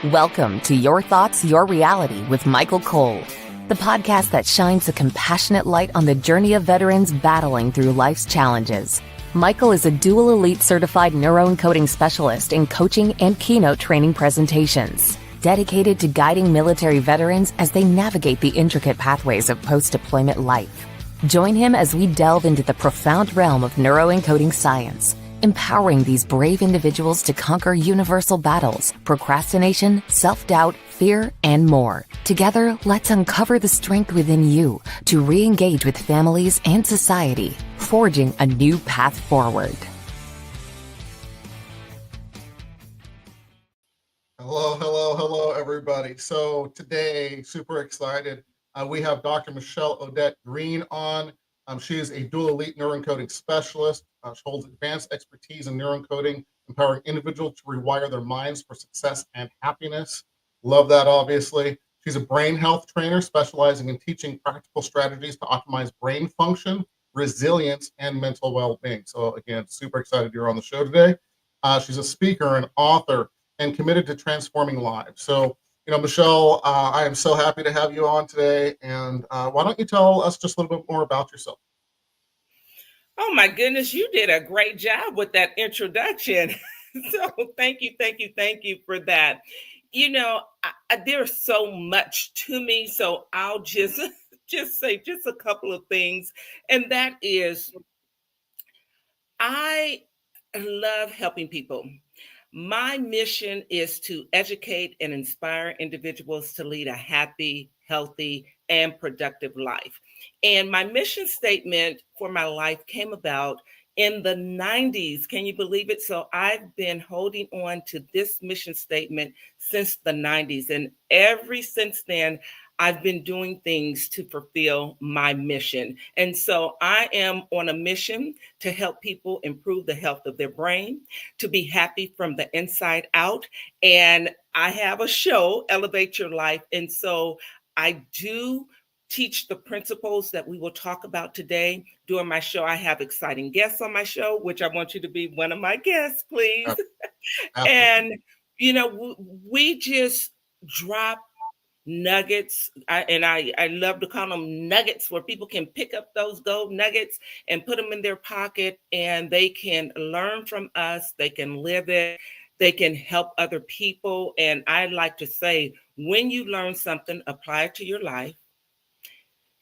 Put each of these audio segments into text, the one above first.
Welcome to Your Thoughts, Your Reality with Michael Cole, the podcast that shines a compassionate light on the journey of veterans battling through life's challenges. Michael is a dual elite certified neuroencoding specialist in coaching and keynote training presentations, dedicated to guiding military veterans as they navigate the intricate pathways of post-deployment life. Join him as we delve into the profound realm of neuroencoding science, empowering these brave individuals to conquer universal battles, procrastination, self-doubt, fear, and more. Together, let's uncover the strength within you to re-engage with families and society, forging a new path forward. Hello, everybody. So today, super excited. We have Dr. Michelle Odette Green on. She is a dual elite neuroencoding specialist. She holds advanced expertise in neuroencoding, empowering individuals to rewire their minds for success and happiness. Love that, obviously. She's a brain health trainer specializing in teaching practical strategies to optimize brain function, resilience, and mental well-being. So again, super excited you're on the show today. She's a speaker and author and committed to transforming lives. So, Michelle, I am so happy to have you on today. And why don't you tell us just a little bit more about yourself? Oh my goodness, you did a great job with that introduction. So thank you for that. There's so much to me, so I'll just say just a couple of things, and that is I love helping people. My mission is to educate and inspire individuals to lead a happy, healthy, and productive life. And my mission statement for my life came about in the 90s. Can you believe it? So I've been holding on to this mission statement since the 90s. And ever since then, I've been doing things to fulfill my mission. And so I am on a mission to help people improve the health of their brain, to be happy from the inside out. And I have a show, Elevate Your Life. And so I do teach the principles that we will talk about today during my show. I have exciting guests on my show, which I want you to be one of my guests, please. And, we just drop nuggets. I love to call them nuggets, where people can pick up those gold nuggets and put them in their pocket, and they can learn from us. They can live it. They can help other people. And I like to say, when you learn something, apply it to your life,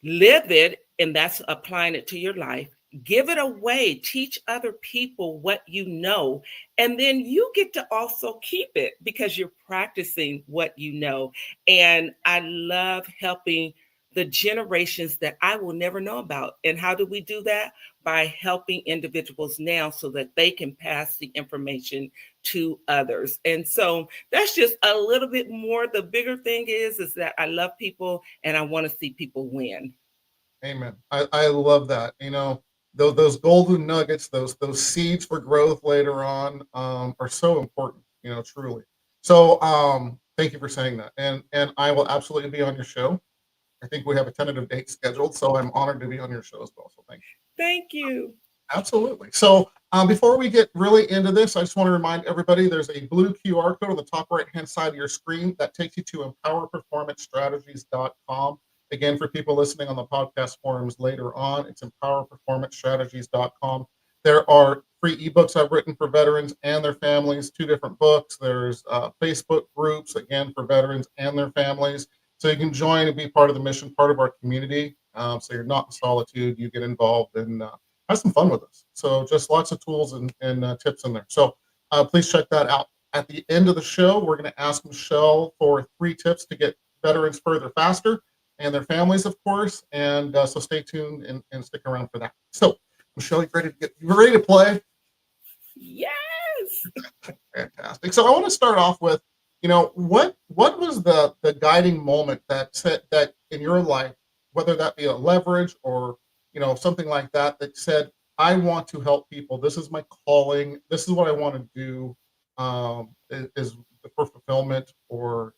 live it, and that's applying it to your life. Give it away, teach other people what you know, and then you get to also keep it because you're practicing what you know. And I love helping the generations that I will never know about. And how do we do that? By helping individuals now so that they can pass the information to others. And so that's just a little bit more. The bigger thing is that I love people and I want to see people win. Amen. I love that. Those golden nuggets, those seeds for growth later on are so important, truly. So thank you for saying that. And I will absolutely be on your show. I think we have a tentative date scheduled, so I'm honored to be on your show as well. So thank you. Thank you. Absolutely. So before we get really into this, I just want to remind everybody there's a blue QR code on the top right-hand side of your screen that takes you to empowerperformancestrategies.com. Again, for people listening on the podcast forums later on, it's empowerperformancestrategies.com. There are free ebooks I've written for veterans and their families, 2 different books. There's Facebook groups, again, for veterans and their families. So you can join and be part of the mission, part of our community. So you're not in solitude. You get involved and have some fun with us. So just lots of tools and tips in there. So please check that out. At the end of the show, we're going to ask Michelle for 3 tips to get veterans further faster, and their families, of course. And so stay tuned and stick around for that. So, Michelle, you ready to play? Yes. Fantastic. So I want to start off with, what was the guiding moment that said that in your life, whether that be a leverage or, something like that, that said, I want to help people. This is my calling. This is what I want to do, is for fulfillment, or,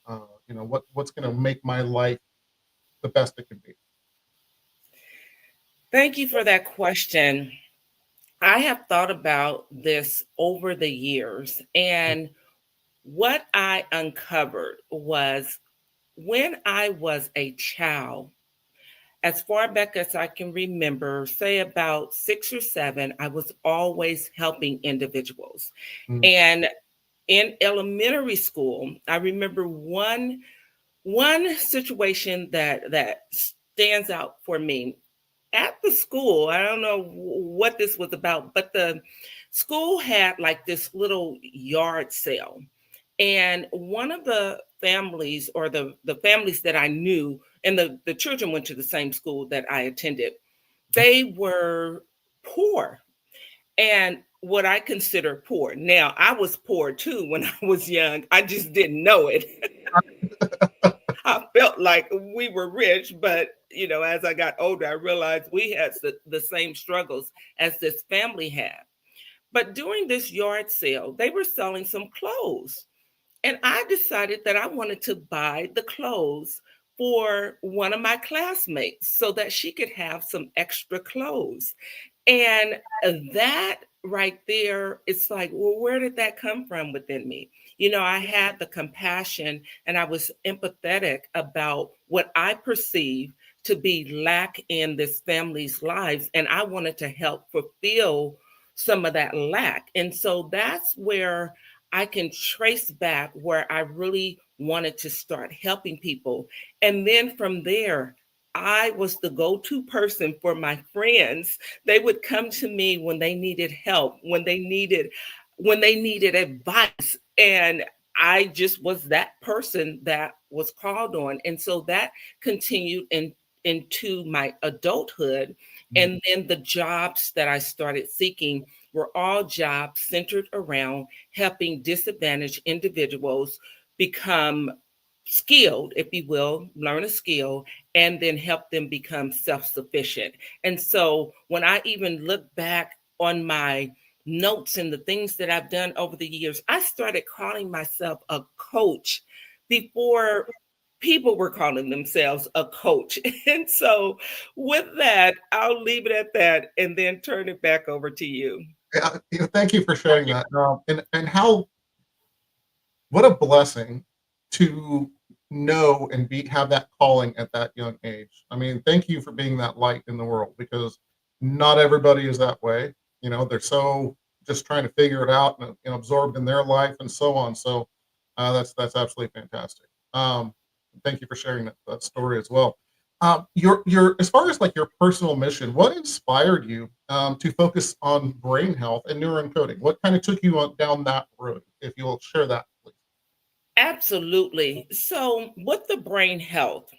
what's going to make my life the best it can be. Thank you for that question. I have thought about this over the years, and what I uncovered was when I was a child, as far back as I can remember, say about 6 or 7, I was always helping individuals. Mm. And in elementary school, I remember one situation that stands out for me. At the school, I don't know what this was about, but the school had like this little yard sale. And one of the families, or the families that I knew, and the children went to the same school that I attended, they were poor, and what I consider poor. Now, I was poor too when I was young. I just didn't know it. I felt like we were rich, but as I got older, I realized we had the same struggles as this family had. But during this yard sale, they were selling some clothes. And I decided that I wanted to buy the clothes for one of my classmates so that she could have some extra clothes. And that right there, it's like, well, where did that come from within me? I had the compassion and I was empathetic about what I perceived to be lack in this family's lives. And I wanted to help fulfill some of that lack. And so that's where I can trace back where I really wanted to start helping people. And then from there, I was the go-to person for my friends. They would come to me when they needed help, when they needed advice, and I just was that person that was called on. And so that continued into my adulthood. And then the jobs that I started seeking were all jobs centered around helping disadvantaged individuals become skilled, if you will, learn a skill, and then help them become self-sufficient. And so when I even look back on my notes and the things that I've done over the years, I started calling myself a coach before people were calling themselves a coach. And so with that, I'll leave it at that and then turn it back over to you. Yeah, thank you for sharing that. And how what a blessing to know and have that calling at that young age. I mean, thank you for being that light in the world, because not everybody is that way. They're so just trying to figure it out and absorbed in their life and so on. So that's absolutely fantastic. Thank you for sharing that story as well. Your as far as like your personal mission, what inspired you to focus on brain health and neuroencoding? What kind of took you down that road? If you'll share that, please. Absolutely. So with the brain health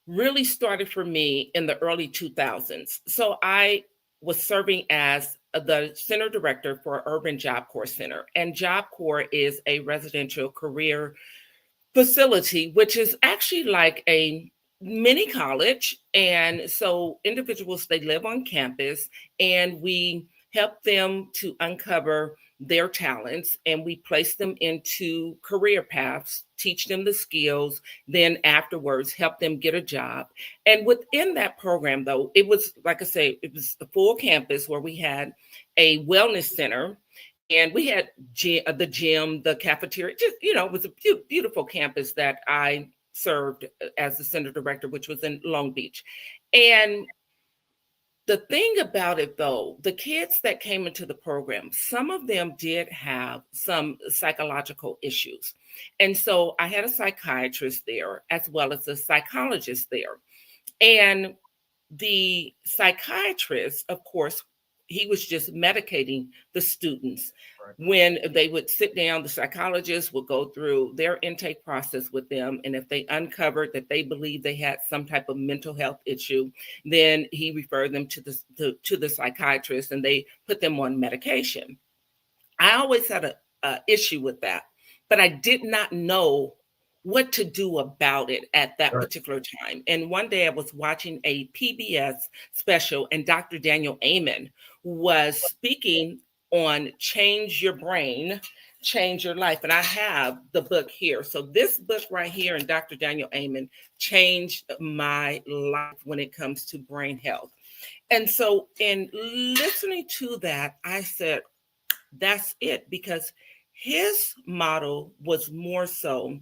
really started for me in the early 2000s. So I was serving as the center director for Urban Job Corps Center. And Job Corps is a residential career facility, which is actually like a mini college. And so individuals, they live on campus, and we help them to uncover their talents, and we place them into career paths, teach them the skills, then afterwards help them get a job. And within that program, though, it was, like I say, it was a full campus where we had a wellness center, and we had the gym, the cafeteria. Just, it was a beautiful campus that I served as the center director, which was in Long Beach. And the thing about it, though, the kids that came into the program, some of them did have some psychological issues. And so I had a psychiatrist there as well as a psychologist there. And the psychiatrist, of course, he was just medicating the students. Right. When they would sit down, the psychologist would go through their intake process with them. And if they uncovered that they believed they had some type of mental health issue, then he referred them to the psychiatrist, and they put them on medication. I always had a issue with that, but I did not know what to do about it at that Right. particular time. And one day I was watching a PBS special, and Dr. Daniel Amen was speaking on change your brain, change your life. And I have the book here. So this book right here, and Dr. Daniel Amen, changed my life when it comes to brain health. And so in listening to that, I said, that's it, because his model was more so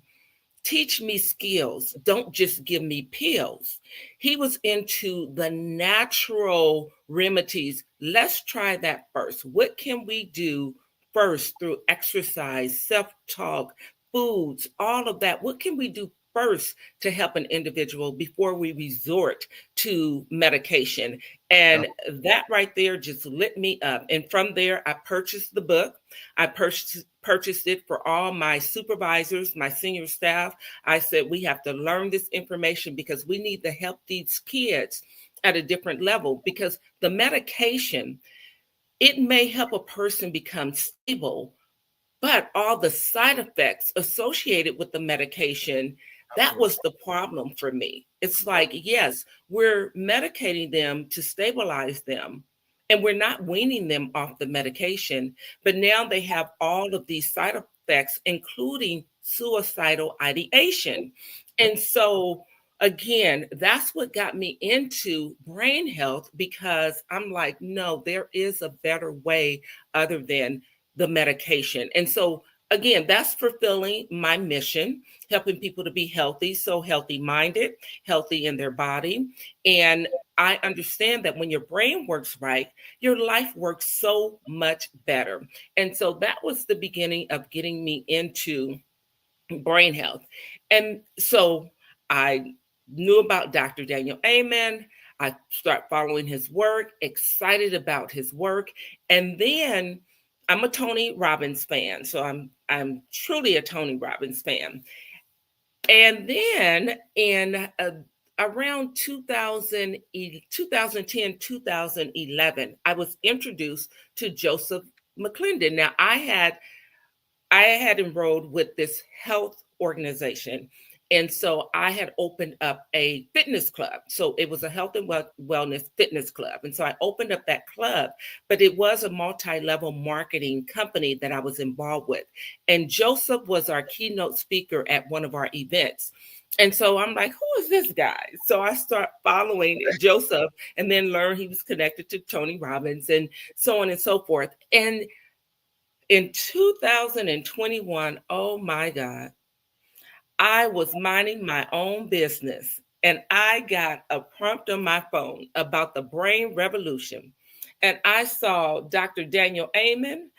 teach me skills, don't just give me pills. He was into the natural remedies. Let's try that first. What can we do first through exercise, self-talk, foods, all of that? What can we do first to help an individual before we resort to medication? And that right there just lit me up. And from there, I purchased the book. I purchased it for all my supervisors, my senior staff. I said, we have to learn this information because we need to help these kids at a different level, because the medication, it may help a person become stable, but all the side effects associated with the medication, that was the problem for me. It's like, yes, we're medicating them to stabilize them, and we're not weaning them off the medication, but now they have all of these side effects, including suicidal ideation. And so, again, that's what got me into brain health, because I'm like, no, there is a better way other than the medication. And so, again, that's fulfilling my mission, helping people to be healthy, so healthy minded, healthy in their body. And I understand that when your brain works right, your life works so much better. And so that was the beginning of getting me into brain health. And so I knew about Dr. Daniel Amen. I start following his work, excited about his work. And then I'm a Tony Robbins fan. So I'm truly a Tony Robbins fan. And then in around 2010, 2011, I was introduced to Joseph McClendon. Now, I had enrolled with this health organization. And so I had opened up a fitness club. So it was a health and wellness fitness club. And so I opened up that club, but it was a multi-level marketing company that I was involved with. And Joseph was our keynote speaker at one of our events. And so I'm like, who is this guy? So I start following Joseph, and then learn he was connected to Tony Robbins and so on and so forth. And in 2021, oh my God, I was minding my own business, and I got a prompt on my phone about the brain revolution. And I saw Dr. Daniel Amen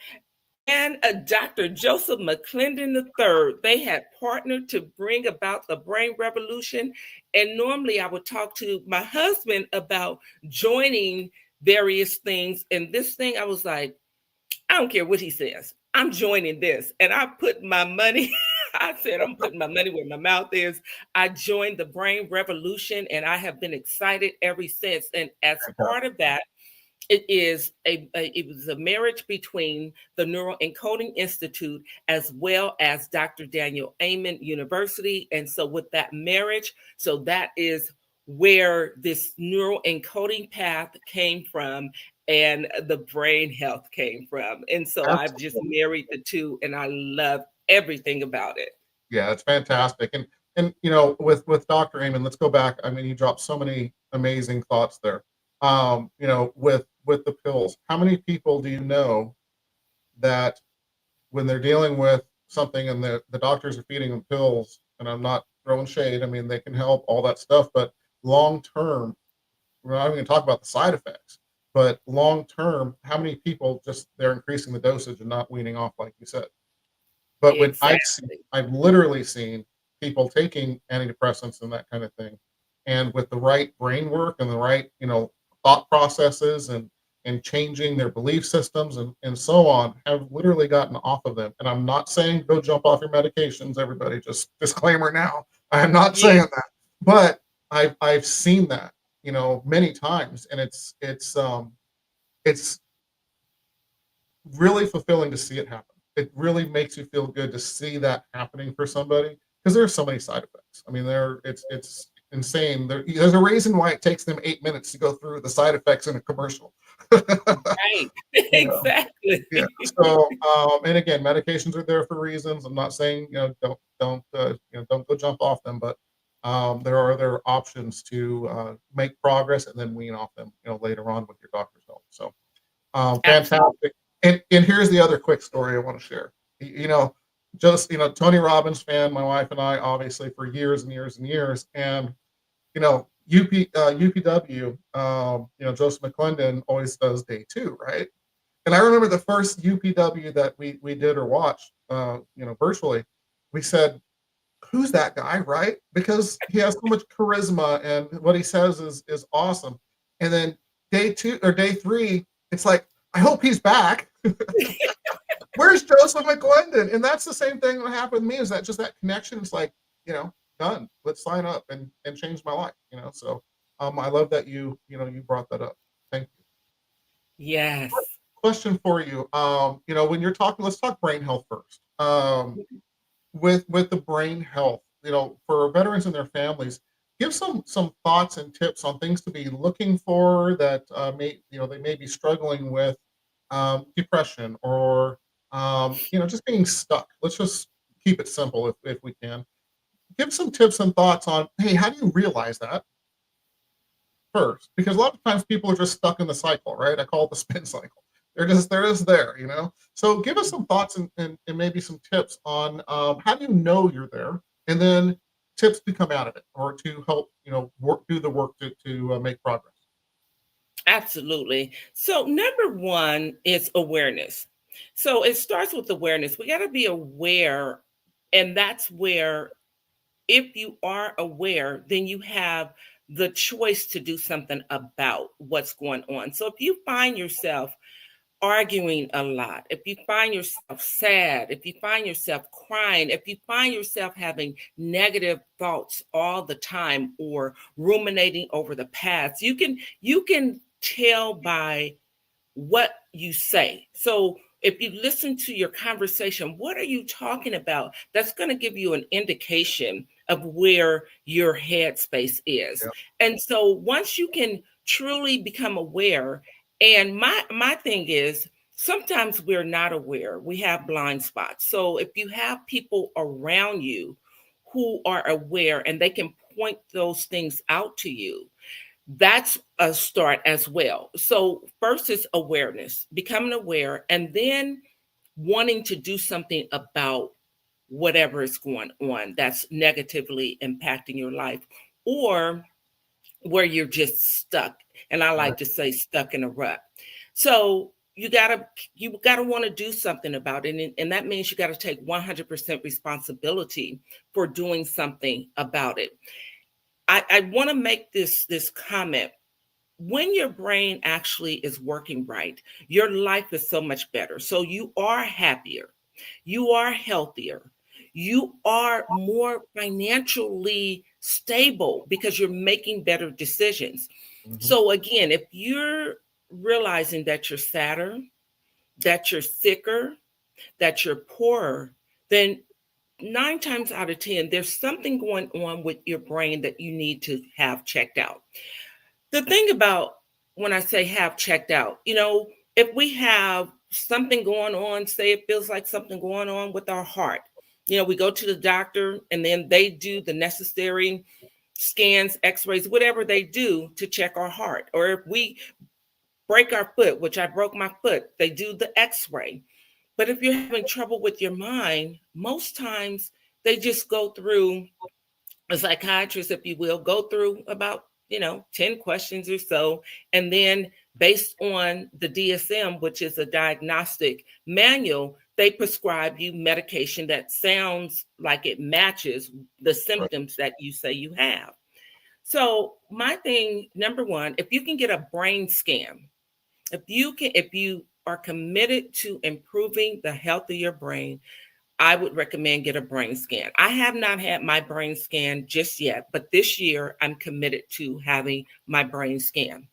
and Dr. Joseph McClendon III. They had partnered to bring about the brain revolution. And normally I would talk to my husband about joining various things. And this thing, I was like, I don't care what he says. I'm joining this. And I put my money, I said, I'm putting my money where my mouth is. I joined the Brain Revolution, and I have been excited ever since. And as part of that, it was a marriage between the Neuroencoding Institute as well as Dr. Daniel Amen University. And so with that marriage, so that is where this neuroencoding path came from, and the brain health came from. And so I've just married the two, and I love everything about it. Yeah, it's fantastic. And you know, with Dr. Amen, let's go back. I mean, you dropped so many amazing thoughts there. You know, with the pills, how many people do you know that when they're dealing with something and the doctors are feeding them pills, and I'm not throwing shade, I mean, they can help, all that stuff, but long term, we're not even going to talk about the side effects, but long term, how many people just they're increasing the dosage and not weaning off, like you said. But when I've literally seen people taking antidepressants and that kind of thing, and with the right brain work and the right, you know, thought processes and changing their belief systems and so on, have literally gotten off of them. And I'm not saying go jump off your medications, everybody, just disclaimer now. I am not saying that, but I've seen that, you know, many times, and it's really fulfilling to see it happen. It really makes you feel good to see that happening for somebody, because there's so many side effects. I mean, it's insane. There's a reason why it takes them 8 minutes to go through the side effects in a commercial. Right. Exactly. Yeah. So, and again, medications are there for reasons. I'm not saying, you know, don't go jump off them, but there are other options to make progress and then wean off them, you know, later on with your doctor's help. So, fantastic. And here's the other quick story I want to share. Just Tony Robbins fan, my wife and I, obviously for years and years and years, and UPW, Joseph McClendon always does day 2, right? And I remember the first UPW that we did or watched, virtually. We said, "Who's that guy?" Right? Because he has so much charisma, and what he says is awesome. And then day 2 or day 3, it's like, I hope he's back. Where's Joseph McClendon? And that's the same thing that happened with me. Is that just that connection? It's like, done. Let's sign up and change my life. So I love that you brought that up. Thank you. Yes. Question for you. When you're talking, let's talk brain health first. With the brain health, for veterans and their families, give some thoughts and tips on things to be looking for that they may be struggling with, depression or just being stuck. Let's just keep it simple if we can. Give some tips and thoughts on, hey, how do you realize that first? Because a lot of times people are just stuck in the cycle, right? I call it the spin cycle. They're just there. So give us some thoughts and maybe some tips on how do you know you're there, and then tips to come out of it or to help do the work to make progress. Absolutely. So number one is awareness. So it starts with awareness. We got to be aware, and that's where, if you are aware, then you have the choice to do something about what's going on. So if you find yourself arguing a lot, if you find yourself sad, if you find yourself crying, if you find yourself having negative thoughts all the time or ruminating over the past, you can tell by what you say. So if you listen to your conversation, what are you talking about? That's going to give you an indication of where your headspace is. Yeah. And so once you can truly become aware, and my thing is, sometimes we're not aware. We have blind spots. So if you have people around you who are aware and they can point those things out to you, that's a start as well. So first is awareness, becoming aware, and then wanting to do something about whatever is going on that's negatively impacting your life, or where you're just stuck. And I like to say stuck in a rut. So you gotta want to do something about it. And that means you got to take 100% responsibility for doing something about it. I want to make this comment. When your brain actually is working right, your life is so much better. So you are happier, you are healthier, you are more financially stable because you're making better decisions. Mhm. So again, if you're realizing that you're sadder, that you're sicker, that you're poorer, then 9 times out of 10, there's something going on with your brain that you need to have checked out. The thing about when I say have checked out, if we have something going on, say it feels like something going on with our heart, we go to the doctor and then they do the necessary scans, x-rays, whatever they do to check our heart. Or if we break our foot, which I broke my foot, they do the x-ray. But if you're having trouble with your mind, most times they just go through, a psychiatrist, if you will, go through about 10 questions or so, and then based on the DSM, which is a diagnostic manual, they prescribe you medication that sounds like it matches the symptoms that you say you have. So my thing, number one, if you can get a brain scan, if you are committed to improving the health of your brain, I would recommend get a brain scan. I have not had my brain scan just yet, but this year I'm committed to having my brain scan.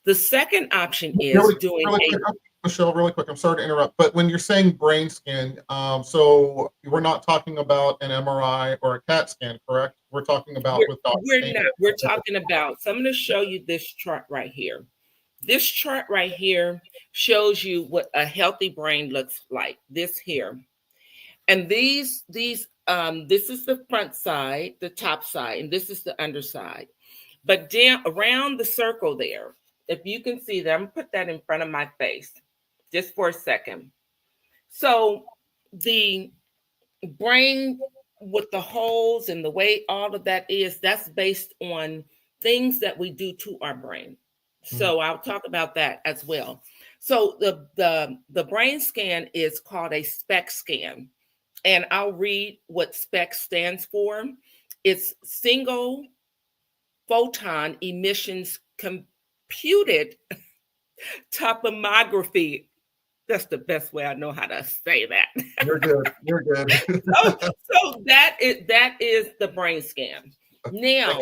The second option is doing really quick, Michelle, really quick. I'm sorry to interrupt, but when you're saying brain scan, so we're not talking about an MRI or a CAT scan, correct? We're talking about with Dr. We're not. We're talking about, so I'm going to show you this chart right here. This chart right here shows you what a healthy brain looks like. This here. And this is the front side, the top side, and this is the underside. But down around the circle there, if you can see that, I'm gonna put that in front of my face. just for a second. So the brain with the holes and the way all of that is, that's based on things that we do to our brain. So I'll talk about that as well. So the brain scan is called a SPECT scan. And I'll read what SPECT stands for. It's single photon emissions computed topography. That's the best way I know how to say that. You're good. You're good. so that is the brain scan. Now,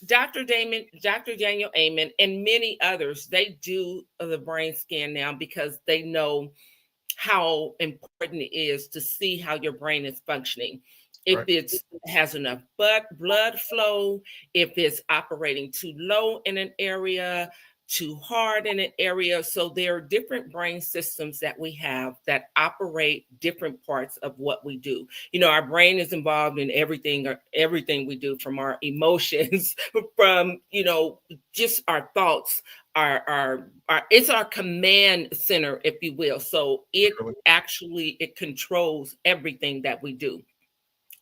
Dr. Daniel Amen, and many others, they do the brain scan now because they know how important it is to see how your brain is functioning. If it has enough blood flow, if it's operating too low in an area, too hard in an area. So there are different brain systems that we have that operate different parts of what we do. You know, our brain is involved in everything we do, from our emotions, from, you know, just our thoughts, our it's our command center, if you will. So it controls everything that we do.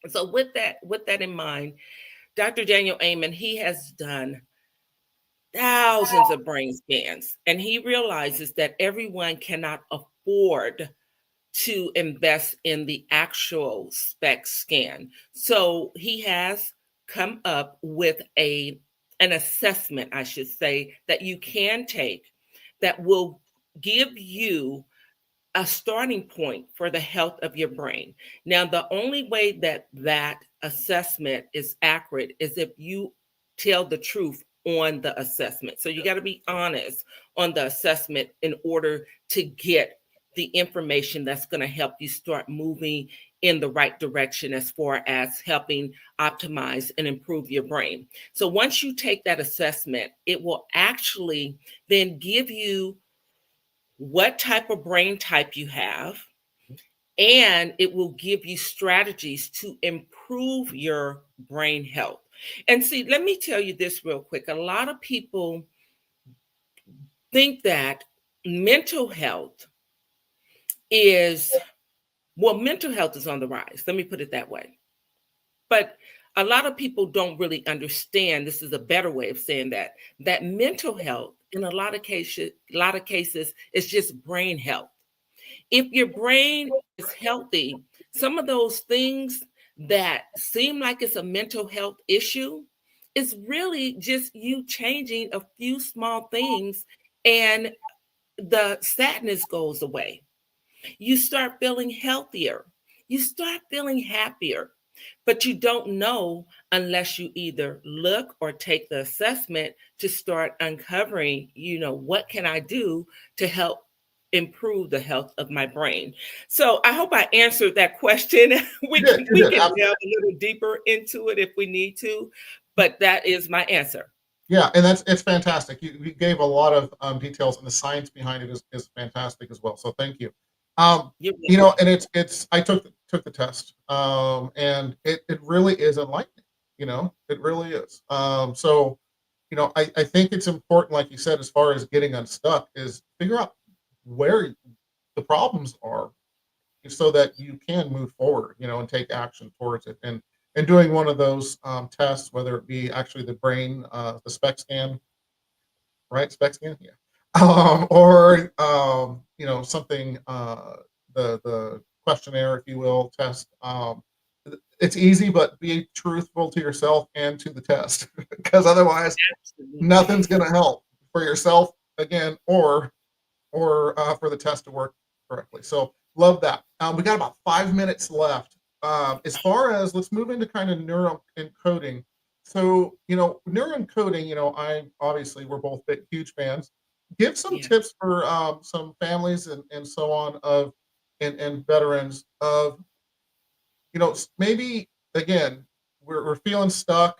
So with that in mind, Dr. Daniel Amen, he has done thousands of brain scans, and he realizes that everyone cannot afford to invest in the actual SPECT scan. So he has come up with an assessment, I should say, that you can take that will give you a starting point for the health of your brain. Now, the only way that assessment is accurate is if you tell the truth on the assessment. So you got to be honest on the assessment in order to get the information that's going to help you start moving in the right direction as far as helping optimize and improve your brain. So once you take that assessment, it will actually then give you what type of brain type you have, and it will give you strategies to improve your brain health. And see, let me tell you this real quick. A lot of people think that mental health is on the rise. Let me put it that way. But a lot of people don't really understand, this is a better way of saying that mental health in a lot of cases is just brain health. If your brain is healthy, some of those things that seem like it's a mental health issue is really just you changing a few small things, and the sadness goes away. You start feeling healthier. You start feeling happier. But you don't know unless you either look or take the assessment to start uncovering, you know, what can I do to help improve the health of my brain? So I hope I answered that question. we can delve a little deeper into it if we need to, but that is my answer. Yeah, and it's fantastic. You gave a lot of details, and the science behind it is fantastic as well. So thank you. You know, and it's I took the test, and it really is enlightening. You know, it really is. So, you know, I think it's important, like you said, as far as getting unstuck, is figure out where the problems are, so that you can move forward, you know, and take action towards it. And doing one of those tests, whether it be actually the brain, the SPECT scan, right? SPECT scan, yeah. Or you know, something, the questionnaire, if you will, test. It's easy, but be truthful to yourself and to the test, because otherwise, nothing's going to help for yourself again, or for the test to work correctly. So love that. We got about 5 minutes left. As far as, let's move into kind of neuroencoding. So, you know, neuroencoding, you know, we're both huge fans. Give some tips for some families and so on and veterans of, you know, maybe again, we're feeling stuck.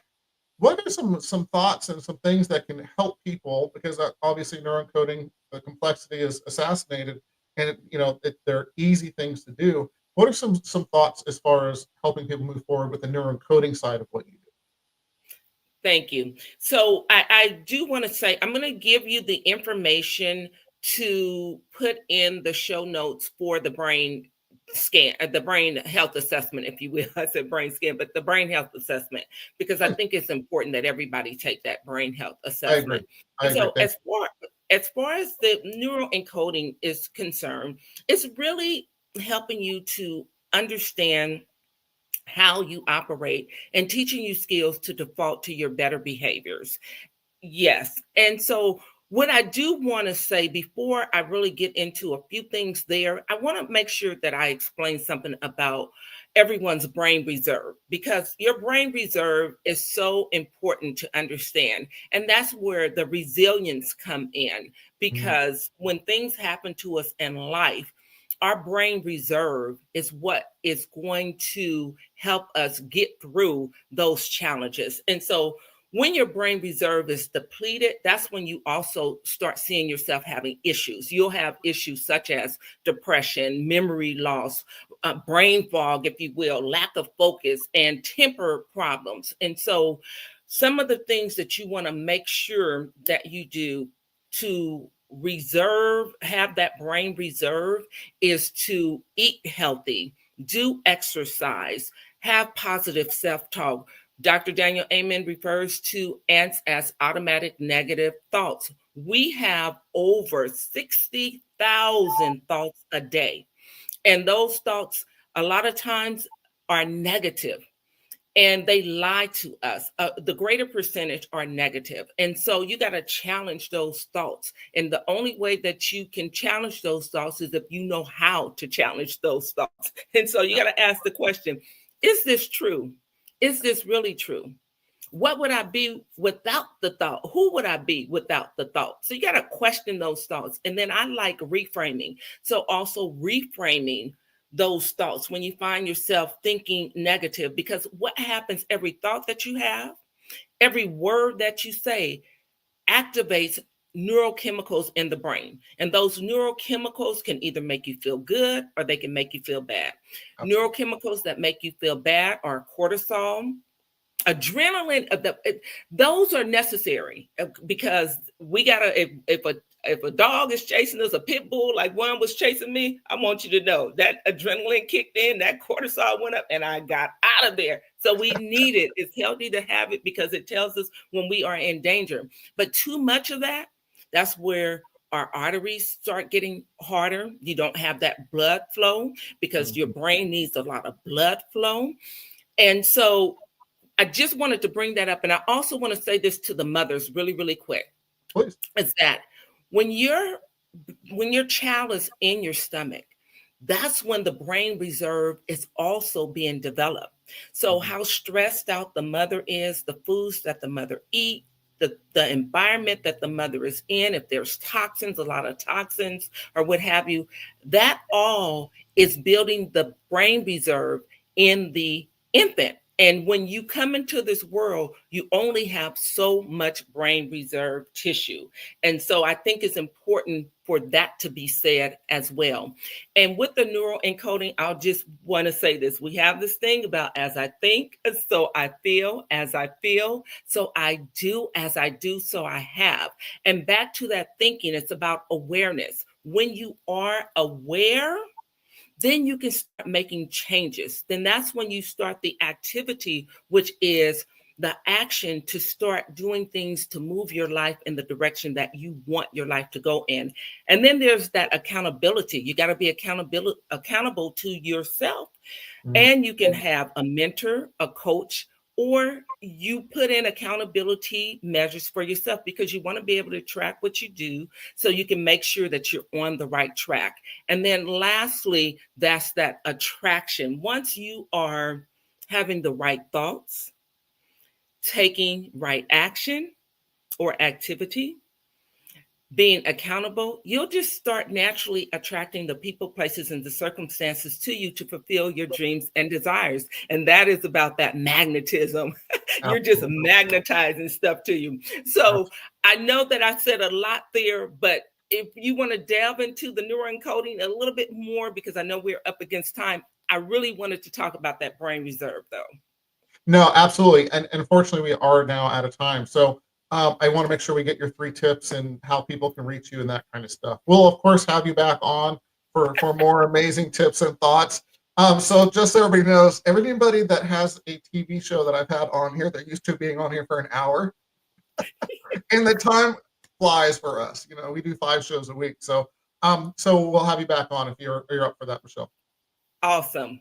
What are some thoughts and some things that can help people? Because obviously neuroencoding, the complexity is assassinated, and you know, they're easy things to do. What are some thoughts as far as helping people move forward with the neuroencoding side of what you do? Thank you. So I do want to say, I'm going to give you the information to put in the show notes for the brain scan, the brain health assessment, if you will. I said brain scan, but the brain health assessment, because I think it's important that everybody take that brain health I agree. assessment. I And agree. so as far as the neuroencoding is concerned, it's really helping you to understand how you operate and teaching you skills to default to your better behaviors. Yes. And so, what I do want to say before I really get into a few things there, I want to make sure that I explain something about everyone's brain reserve, because your brain reserve is so important to understand. And that's where the resilience come in, because when things happen to us in life, our brain reserve is what is going to help us get through those challenges. And so, when your brain reserve is depleted, that's when you also start seeing yourself having issues. You'll have issues such as depression, memory loss, brain fog, if you will, lack of focus, and temper problems. And so some of the things that you want to make sure that you do to have that brain reserve is to eat healthy, do exercise, have positive self-talk. Dr. Daniel Amen refers to ants as automatic negative thoughts. We have over 60,000 thoughts a day. And those thoughts, a lot of times, are negative and they lie to us. The greater percentage are negative. And so you got to challenge those thoughts. And the only way that you can challenge those thoughts is if you know how to challenge those thoughts. And so you got to ask the question, is this true? Is this really true? What would I be without the thought? Who would I be without the thought? So you got to question those thoughts. And then I like reframing. So also reframing those thoughts when you find yourself thinking negative, because what happens, every thought that you have, every word that you say activates neurochemicals in the brain. And those neurochemicals can either make you feel good or they can make you feel bad. Absolutely. Neurochemicals that make you feel bad are cortisol, adrenaline. Those are necessary, because we gotta, if a dog is chasing us, a pit bull like one was chasing me, I want you to know that adrenaline kicked in, that cortisol went up, and I got out of there. So we need it. It's healthy to have it because it tells us when we are in danger. But too much of that, that's where our arteries start getting harder. You don't have that blood flow because your brain needs a lot of blood flow. And so I just wanted to bring that up. And I also want to say this to the mothers really, really quick. Please. It's that when your child is in your stomach, that's when the brain reserve is also being developed. So how stressed out the mother is, the foods that the mother eat, the environment that the mother is in, if there's toxins, a lot of toxins or what have you, that all is building the brain reserve in the infant. And when you come into this world, you only have so much brain reserve tissue. And so I think it's important for that to be said as well. And with the neuroencoding, I'll just want to say this. We have this thing about as I think, so I feel, as I feel, so I do, as I do, so I have. And back to that thinking, it's about awareness. When you are aware, then you can start making changes. Then that's when you start the activity, which is the action to start doing things to move your life in the direction that you want your life to go in. And then there's that accountability. You got to be accountable to yourself. And you can have a mentor, a coach, or you put in accountability measures for yourself, because you want to be able to track what you do so you can make sure that you're on the right track. And then lastly, that's that attraction. Once you are having the right thoughts, taking right action or activity, being accountable, you'll just start naturally attracting the people, places, and the circumstances to you to fulfill your dreams and desires. And that is about that magnetism. You're just magnetizing stuff to you. So I know that I said a lot there, but if you want to delve into the neuroencoding a little bit more, because I know we're up against time, I really wanted to talk about that brain reserve, though. No, absolutely. And unfortunately, we are now out of time. So I want to make sure we get your 3 tips and how people can reach you and that kind of stuff. We'll, of course, have you back on for more amazing tips and thoughts. So just so everybody knows, everybody that has a TV show that I've had on here, they're used to being on here for an hour. And the time flies for us. We do 5 shows a week. So we'll have you back on if you're up for that, Michelle. Awesome.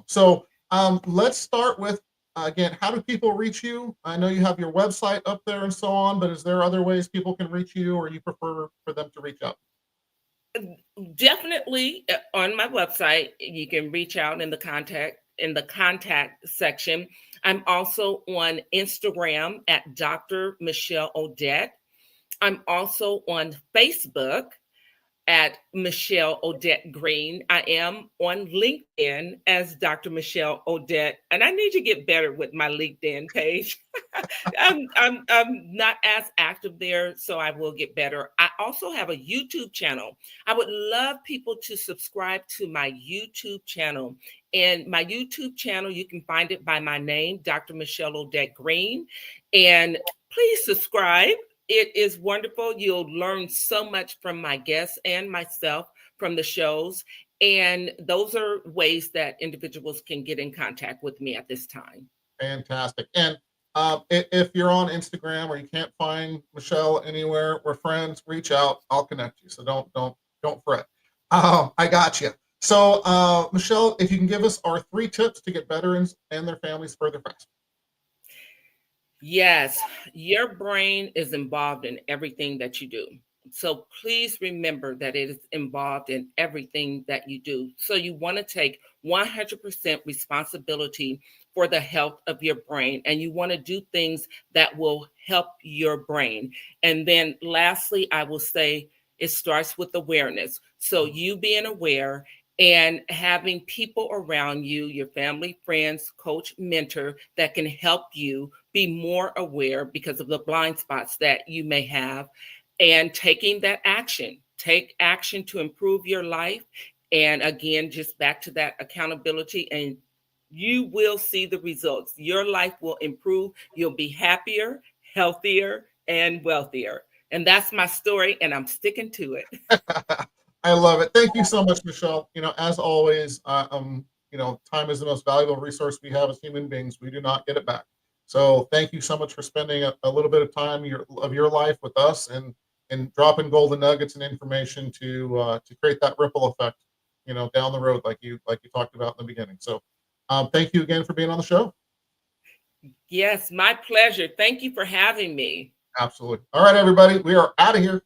So let's start with, again, how do people reach you? I know you have your website up there and so on, but is there other ways people can reach you, or you prefer for them to reach out? Definitely on my website, you can reach out in the contact section. I'm also on Instagram at Dr. Michelle Odette. I'm also on Facebook at Michelle Odette Green. I am on LinkedIn as Dr. Michelle Odette, and I need to get better with my LinkedIn page. I'm not as active there, so I will get better. I also have a YouTube channel. I would love people to subscribe to my YouTube channel. And my YouTube channel, you can find it by my name, Dr. Michelle Odette Green. And please subscribe. It is wonderful. You'll learn so much from my guests and myself from the shows. And those are ways that individuals can get in contact with me at this time. Fantastic. And if you're on Instagram or you can't find Michelle anywhere, we're friends, reach out. I'll connect you. So don't fret. I got you. So Michelle, if you can give us our 3 tips to get veterans and their families further faster. Yes, your brain is involved in everything that you do. So please remember that it is involved in everything that you do. So you want to take 100% responsibility for the health of your brain, and you want to do things that will help your brain. And then lastly, I will say it starts with awareness. So you being aware and having people around you, your family, friends, coach, mentor, that can help you be more aware because of the blind spots that you may have, and taking that action. Take action to improve your life. And again, just back to that accountability, and you will see the results. Your life will improve. You'll be happier, healthier, and wealthier. And that's my story, and I'm sticking to it. I love it. Thank you so much, Michelle. As always, time is the most valuable resource we have as human beings. We do not get it back. So thank you so much for spending a little bit of time of your life with us and dropping golden nuggets and information to create that ripple effect, down the road, like you talked about in the beginning. So thank you again for being on the show. Yes, my pleasure. Thank you for having me. Absolutely. All right, everybody, we are out of here.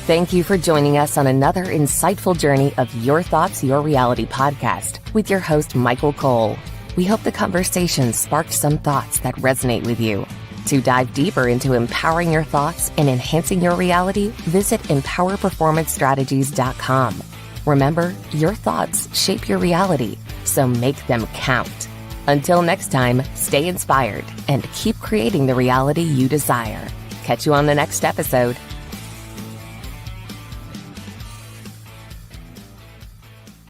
Thank you for joining us on another insightful journey of Your Thoughts, Your Reality podcast with your host, Michael Cole. We hope the conversation sparked some thoughts that resonate with you. To dive deeper into empowering your thoughts and enhancing your reality, visit empowerperformancestrategies.com. Remember, your thoughts shape your reality, so make them count. Until next time, stay inspired and keep creating the reality you desire. Catch you on the next episode.